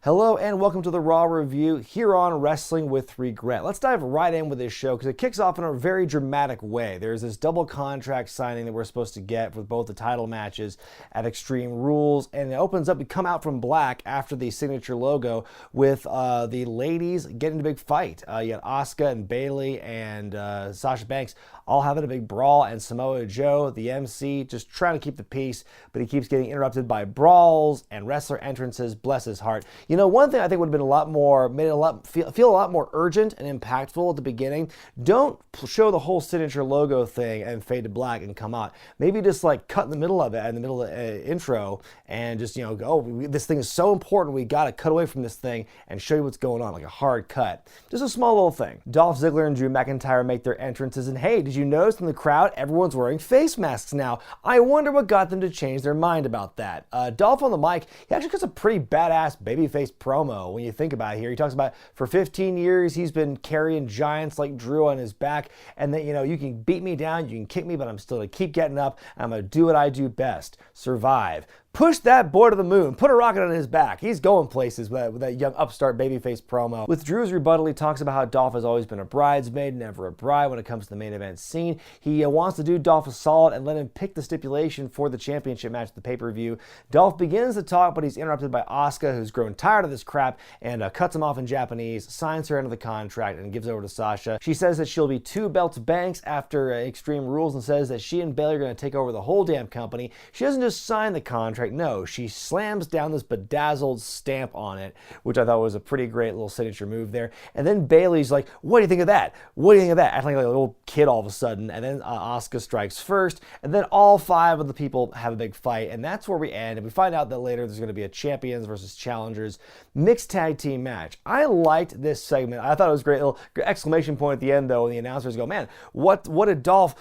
Hello and welcome to the Raw review here on Wrestling with Regret. Let's dive right in with this show because it kicks off in a very dramatic way. There's this double contract signing that we're supposed to get for both the title matches at Extreme Rules, and it opens up. We come out from black after the signature logo with the ladies getting a big fight. You got Asuka and Bayley and Sasha Banks all having a big brawl, and Samoa Joe, the MC, just trying to keep the peace, but he keeps getting interrupted by brawls and wrestler entrances. Bless his heart. You know, one thing I think would have been made it feel a lot more urgent and impactful at the beginning. Don't show the whole signature logo thing and fade to black and come out. Maybe just like cut in the middle of it, in the middle of the intro, and just, go, oh, this thing is so important, we got to cut away from this thing and show you what's going on, like a hard cut. Just a small little thing. Dolph Ziggler and Drew McIntyre make their entrances, and hey, did you notice in the crowd, everyone's wearing face masks now? I wonder what got them to change their mind about that. Dolph on the mic, he actually gets a pretty badass babyface promo when you think about it here. He talks about for 15 years he's been carrying giants like Drew on his back, and that, you can beat me down, you can kick me, but I'm still gonna keep getting up, and I'm gonna do what I do best, survive. Push that boy to the moon. Put a rocket on his back. He's going places with that young upstart babyface promo. With Drew's rebuttal, he talks about how Dolph has always been a bridesmaid, never a bride when it comes to the main event scene. He wants to do Dolph a solid and let him pick the stipulation for the championship match at the pay-per-view. Dolph begins to talk, but he's interrupted by Asuka, who's grown tired of this crap and cuts him off in Japanese, signs her into the contract, and gives over to Sasha. She says that she'll be 2 belts Banks after Extreme Rules and says that she and Bayley are going to take over the whole damn company. She doesn't just sign the contract. No, she slams down this bedazzled stamp on it, which I thought was a pretty great little signature move there. And then Bayley's like, what do you think of that? What do you think of that? Acting like a little kid all of a sudden. And then Asuka strikes first. And then all 5 of the people have a big fight. And that's where we end. And we find out that later there's going to be a champions versus challengers mixed tag team match. I liked this segment. I thought it was great. Little exclamation point at the end, though, and the announcers go, man, what's Dolph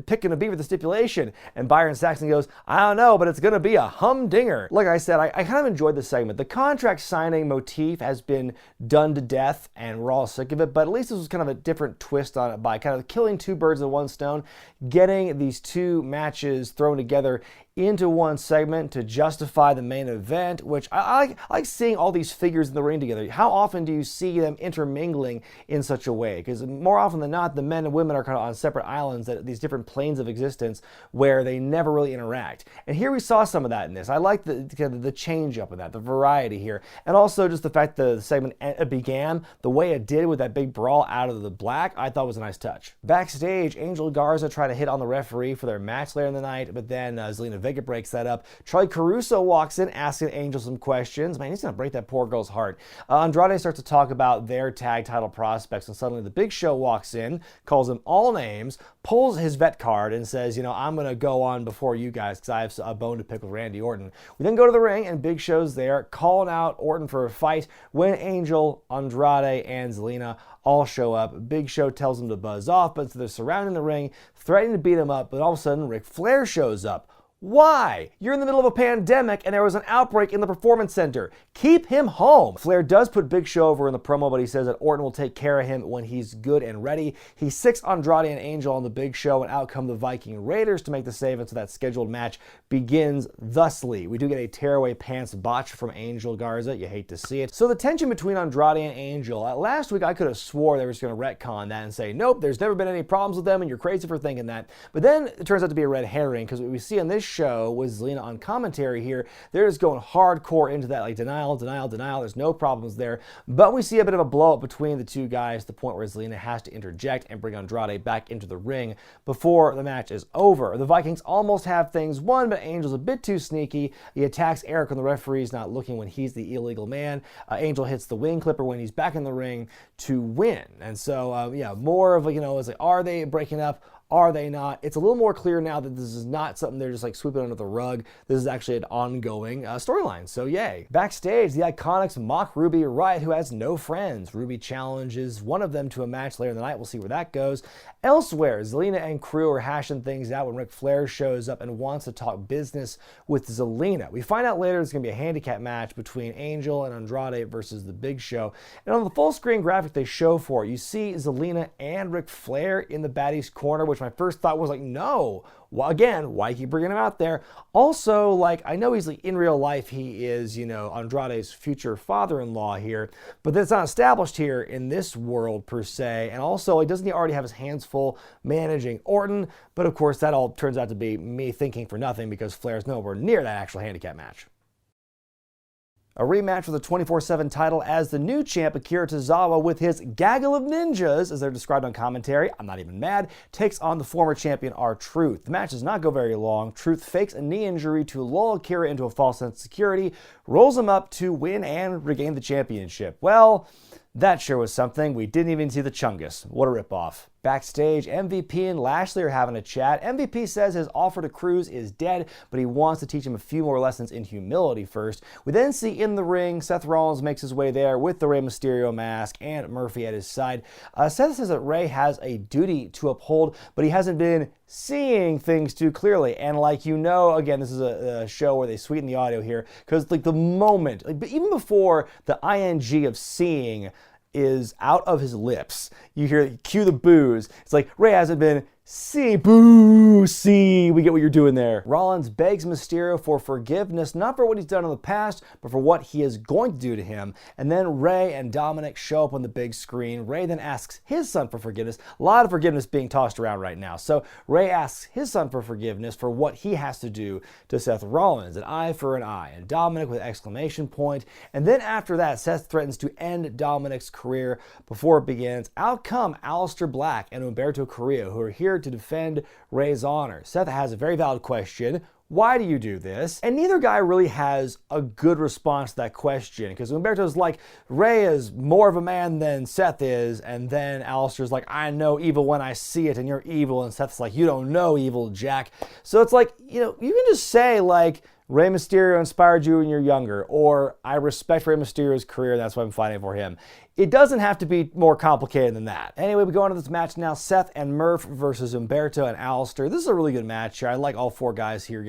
picking to be for the stipulation? And Byron Saxton goes, I don't know, but it's going to be a humdinger. Like I said, I kind of enjoyed the segment. The contract signing motif has been done to death, and we're all sick of it, but at least this was kind of a different twist on it by kind of killing 2 birds with 1 stone, getting these 2 matches thrown together into one segment to justify the main event, which I like seeing all these figures in the ring together. How often do you see them intermingling in such a way? Because more often than not, the men and women are kind of on separate islands, at these different planes of existence where they never really interact. And here we saw some of that in this. I like the change up in that, the variety here, and also just the fact that the segment began the way it did with that big brawl out of the black. I thought was a nice touch. Backstage, Angel and Garza try to hit on the referee for their match later in the night, but then Zelina Vega breaks that up. Charlie Caruso walks in asking Angel some questions. Man, he's going to break that poor girl's heart. Andrade starts to talk about their tag title prospects, and suddenly the Big Show walks in, calls them all names, pulls his vet card, and says, I'm going to go on before you guys because I have a bone to pick with Randy Orton. We then go to the ring, and Big Show's there, calling out Orton for a fight when Angel, Andrade, and Zelina all show up. Big Show tells them to buzz off, but they're surrounding the ring, threatening to beat him up, but all of a sudden Ric Flair shows up. Why? You're in the middle of a pandemic and there was an outbreak in the Performance Center. Keep him home. Flair does put Big Show over in the promo, but he says that Orton will take care of him when he's good and ready. He sicks Andrade and Angel on the Big Show, and out come the Viking Raiders to make the save, and so that scheduled match begins thusly. We do get a tearaway pants botch from Angel Garza. You hate to see it. So the tension between Andrade and Angel, last week I could have swore they were just going to retcon that and say, nope, there's never been any problems with them and you're crazy for thinking that. But then it turns out to be a red herring, because what we see on this show with Zelina on commentary here, they're just going hardcore into that, like denial, there's no problems there. But we see a bit of a blow up between the 2 guys to the point where Zelina has to interject and bring Andrade back into the ring before the match is over. The Vikings almost have things won, but Angel's a bit too sneaky. He attacks Eric when the referee's not looking when he's the illegal man. Angel hits the wing clipper when he's back in the ring to win. And so, more of it's like, are they breaking up? Are they not? It's a little more clear now that this is not something they're just like sweeping under the rug. This is actually an ongoing storyline, so yay. Backstage, the Iconics mock Ruby Riott, who has no friends. Ruby challenges one of them to a match later in the night. We'll see where that goes. Elsewhere, Zelina and crew are hashing things out when Ric Flair shows up and wants to talk business with Zelina. We find out later it's going to be a handicap match between Angel and Andrade versus the Big Show. And on the full screen graphic they show for it, you see Zelina and Ric Flair in the baddies corner, which my first thought was like, no. Well, again, why keep bringing him out there? Also, like, I know he's like in real life, he is, you know, Andrade's future father-in-law here, but that's not established here in this world per se. And also, like, doesn't he already have his hands full managing Orton? But of course, that all turns out to be me thinking for nothing because Flair's nowhere near that actual handicap match. A rematch for the 24/7 title as the new champ Akira Tozawa with his gaggle of ninjas, as they're described on commentary, I'm not even mad, takes on the former champion R-Truth. The match does not go very long. Truth fakes a knee injury to lull Akira into a false sense of security, rolls him up to win and regain the championship. Well, that sure was something. We didn't even see the Chungus. What a ripoff. Backstage, MVP and Lashley are having a chat. MVP says his offer to Cruz is dead, but he wants to teach him a few more lessons in humility first. We then see in the ring, Seth Rollins makes his way there with the Rey Mysterio mask and Murphy at his side. Seth says that Rey has a duty to uphold, but he hasn't been seeing things too clearly. And like, you know, again, this is a show where they sweeten the audio here, because like the moment, like, even before the ing of seeing is out of his lips, you hear cue the boos. It's like Rey hasn't been see, boo, see, we get what you're doing there. Rollins begs Mysterio for forgiveness, not for what he's done in the past, but for what he is going to do to him. And then Rey and Dominic show up on the big screen. Rey then asks his son for forgiveness. A lot of forgiveness being tossed around right now. So Rey asks his son for forgiveness for what he has to do to Seth Rollins, an eye for an eye. And Dominic with an exclamation point. And then after that, Seth threatens to end Dominic's career before it begins. Out come Aleister Black and Humberto Carrillo, who are here to defend Rey's honor. Seth has a very valid question. Why do you do this? And neither guy really has a good response to that question, because Humberto's like, Rey is more of a man than Seth is, and then Aleister's like, I know evil when I see it, and you're evil, and Seth's like, you don't know evil, Jack. So it's like, you know, you can just say like, Rey Mysterio inspired you when you're younger, or I respect Rey Mysterio's career, that's why I'm fighting for him. It doesn't have to be more complicated than that. Anyway, we go on to this match now. Seth and Murph versus Humberto and Aleister. This is a really good match here. I like all four guys here.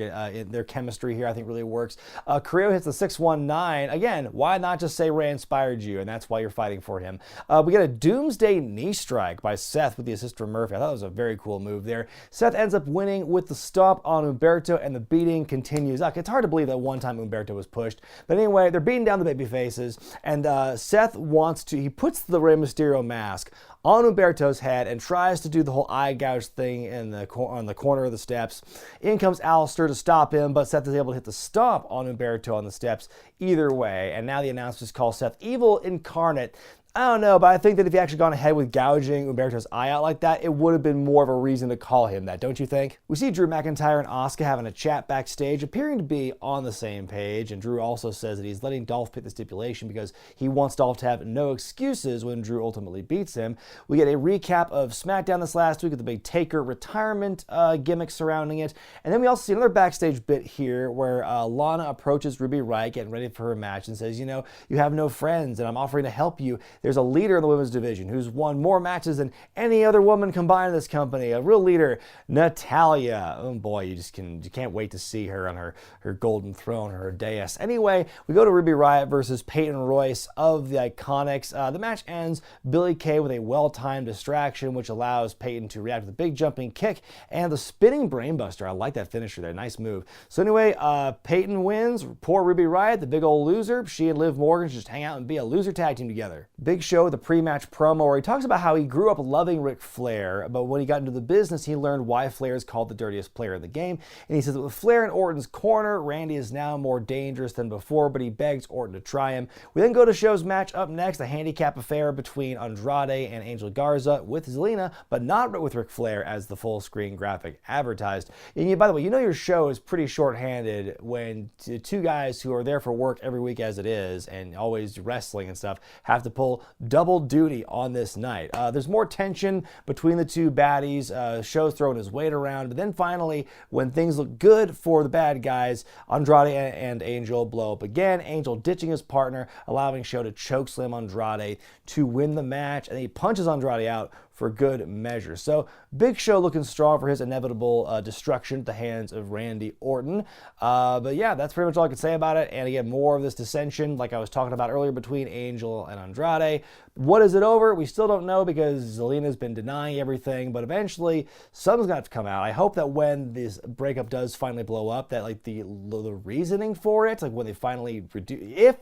Their chemistry here, I think, really works. Carrillo hits the 619. Again, why not just say Rey inspired you, and that's why you're fighting for him. We get a Doomsday knee strike by Seth with the assist from Murphy. I thought it was a very cool move there. Seth ends up winning with the stomp on Humberto, and the beating continues. It's hard to believe that one time Humberto was pushed. But anyway, they're beating down the baby faces, and Seth wants to, he puts the Rey Mysterio mask on Humberto's head and tries to do the whole eye gouge thing on the corner of the steps. In comes Aleister to stop him, but Seth is able to hit the stomp on Humberto on the steps either way. And now the announcers call Seth Evil Incarnate. I don't know, but I think that if he actually gone ahead with gouging Humberto's eye out like that, it would have been more of a reason to call him that, don't you think? We see Drew McIntyre and Asuka having a chat backstage, appearing to be on the same page, and Drew also says that he's letting Dolph pick the stipulation because he wants Dolph to have no excuses when Drew ultimately beats him. We get a recap of SmackDown this last week with the big Taker retirement gimmick surrounding it, and then we also see another backstage bit here where Lana approaches Ruby Riott, getting ready for her match, and says, you know, you have no friends, and I'm offering to help you. There's a leader in the women's division who's won more matches than any other woman combined in this company. A real leader, Natalya. Oh boy, you can't wait to see her on her golden throne, her dais. Anyway, we go to Ruby Riott versus Peyton Royce of the Iconics. The match ends Billie Kay with a well-timed distraction, which allows Peyton to react with a big jumping kick and the spinning brainbuster. I like that finisher there. Nice move. So anyway, Peyton wins. Poor Ruby Riott, the big old loser. She and Liv Morgan should just hang out and be a loser tag team together. Big Show, the pre-match promo, where he talks about how he grew up loving Ric Flair, but when he got into the business, he learned why Flair is called the dirtiest player in the game. And he says that with Flair in Orton's corner, Randy is now more dangerous than before, but he begs Orton to try him. We then go to Show's match up next, a handicap affair between Andrade and Angel Garza with Zelina, but not with Ric Flair as the full screen graphic advertised. And by the way, you know your show is pretty short-handed when two guys who are there for work every week as it is, and always wrestling and stuff, have to pull double duty on this night. There's more tension between the two baddies. Show's throwing his weight around, but then finally, when things look good for the bad guys, Andrade and Angel blow up again. Angel ditching his partner, allowing Show to chokeslam Andrade to win the match, and he punches Andrade out for good measure. So Big Show looking strong for his inevitable destruction at the hands of Randy Orton. But yeah, that's pretty much all I can say about it. And again, more of this dissension like I was talking about earlier between Angel and Andrade. What is it over? We still don't know because Zelina's been denying everything, but eventually something's got to come out. I hope that when this breakup does finally blow up, that like the reasoning for it, like when they finally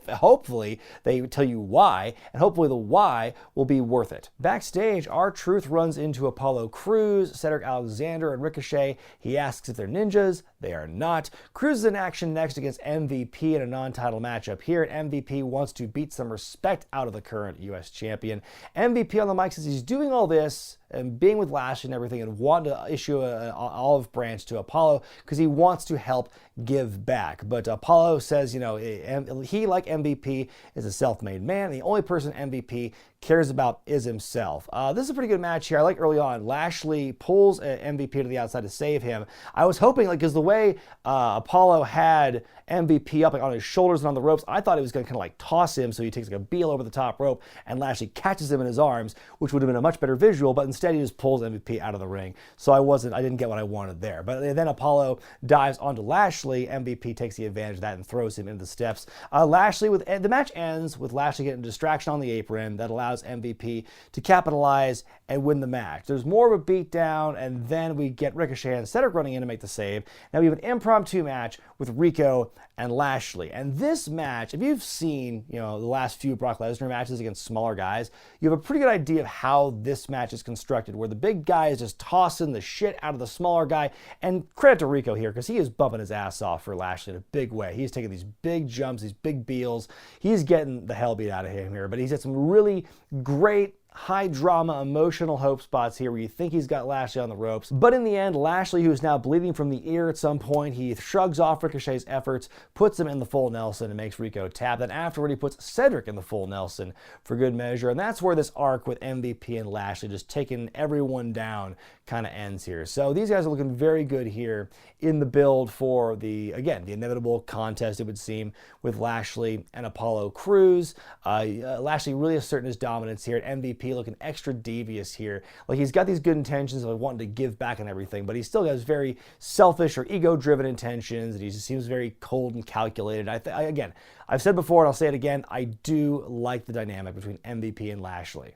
hopefully they tell you why, and hopefully the why will be worth it. Backstage, R-Truth runs into Apollo Crews, Cedric Alexander, and Ricochet. He asks if they're ninjas. They are not. Crews is in action next against MVP in a non-title matchup here, and MVP wants to beat some respect out of the current U.S. champion. MVP on the mic says he's doing all this and being with Lashley and everything and wanting to issue an olive branch to Apollo because he wants to help give back. But Apollo says, you know, he, like MVP, is a self-made man. The only person MVP cares about is himself. This is a pretty good match here. I like early on, Lashley pulls MVP to the outside to save him. I was hoping, like, because the way Apollo had MVP up like on his shoulders and on the ropes, I thought he was going to kind of like toss him, so he takes like a heel over the top rope and Lashley catches him in his arms, which would have been a much better visual, but instead he just pulls MVP out of the ring. So I didn't get what I wanted there. But then Apollo dives onto Lashley, MVP takes the advantage of that and throws him into the steps. The match ends with Lashley getting a distraction on the apron that allows MVP to capitalize and win the match. There's more of a beatdown, and then we get Ricochet and Cedric running in to make the save. Now we have an impromptu match with Rico and Lashley. And this match, if you've seen, you know, the last few Brock Lesnar matches against smaller guys, you have a pretty good idea of how this match is constructed, where the big guy is just tossing the shit out of the smaller guy. And credit to Rico here, because he is bumping his ass off for Lashley in a big way. He's taking these big jumps, these big beals. He's getting the hell beat out of him here, but he's had some really great high drama, emotional hope spots here where you think he's got Lashley on the ropes. But in the end, Lashley, who's now bleeding from the ear at some point, he shrugs off Ricochet's efforts, puts him in the full Nelson and makes Rico tap. Then afterward, he puts Cedric in the full Nelson for good measure. And that's where this arc with MVP and Lashley just taking everyone down kind of ends here. So these guys are looking very good here in the build for the inevitable contest, it would seem, with Lashley and Apollo Crews. Lashley really asserting his dominance here at MVP, looking extra devious here. Like, he's got these good intentions of wanting to give back and everything, but he still has very selfish or ego-driven intentions, and he just seems very cold and calculated. Again, I've said before and I'll say it again, I do like the dynamic between MVP and Lashley.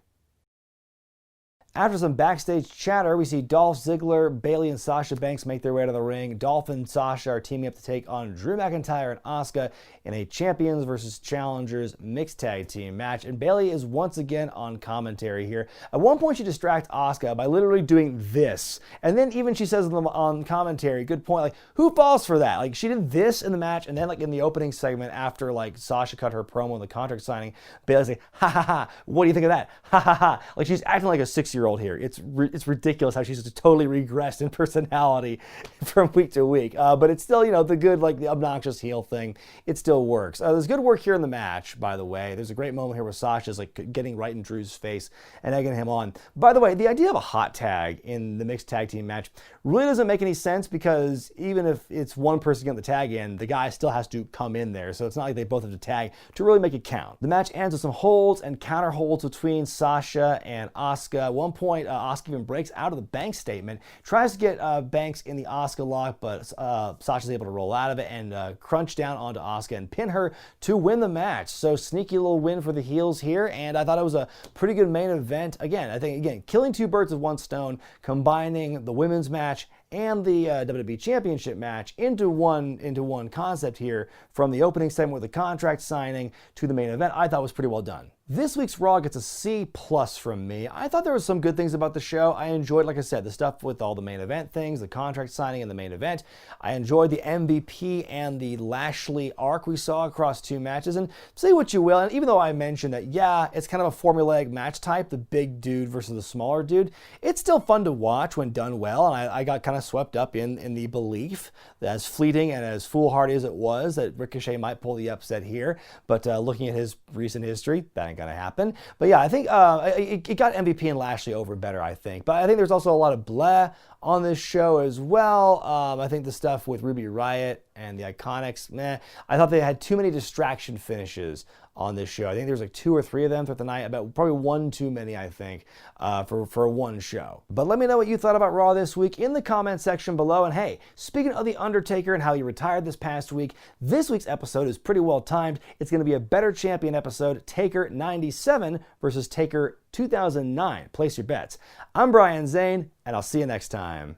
After some backstage chatter, we see Dolph Ziggler, Bayley, and Sasha Banks make their way to the ring. Dolph and Sasha are teaming up to take on Drew McIntyre and Asuka in a Champions versus Challengers mixed tag team match. And Bayley is once again on commentary here. At one point, she distracts Asuka by literally doing this. And then even she says on commentary, good point, like, who falls for that? Like, she did this in the match, and then like in the opening segment after like Sasha cut her promo in the contract signing, Bayley's like, ha ha ha, what do you think of that? Ha ha ha. Like, she's acting like a 6-year-old here. It's ridiculous how she's just totally regressed in personality from week to week. But it's still, you know, the good, like the obnoxious heel thing. It still works. There's good work here in the match, by the way. There's a great moment here where Sasha's like getting right in Drew's face and egging him on. By the way, the idea of a hot tag in the mixed tag team match really doesn't make any sense, because even if it's one person getting the tag in, the guy still has to come in there. So it's not like they both have to tag to really make it count. The match ends with some holds and counter holds between Sasha and Asuka. At one point, Asuka even breaks out of the Banks statement, tries to get Banks in the Asuka lock, but Sasha's able to roll out of it and crunch down onto Asuka and pin her to win the match. So sneaky little win for the heels here, and I thought it was a pretty good main event. I think killing two birds with one stone, combining the women's match and the WWE Championship match into one concept here, from the opening segment with the contract signing to the main event, I thought was pretty well done. This week's Raw gets a C+ from me. I thought there were some good things about the show. I enjoyed, like I said, the stuff with all the main event things, the contract signing and the main event. I enjoyed the MVP and the Lashley arc we saw across two matches. And say what you will, and even though I mentioned that, yeah, it's kind of a formulaic match type, the big dude versus the smaller dude, it's still fun to watch when done well. And I got kind of swept up in the belief that, as fleeting and as foolhardy as it was, that Ricochet might pull the upset here. But looking at his recent history, that ain't gonna happen. But yeah, I think it got MVP and Lashley over better, I think. But I think there's also a lot of bleh on this show as well. I think the stuff with Riott and the Iconics, I thought they had too many distraction finishes on this show. I think there's like 2 or 3 of them throughout the night, about probably one too many, I think, for one show. But let me know what you thought about Raw this week in the comment section below. And hey, speaking of The Undertaker and how he retired this past week, this week's episode is pretty well timed. It's going to be a Better Champion episode, Taker 97 versus Taker 2009. Place your bets. I'm Brian Zane, and I'll see you next time.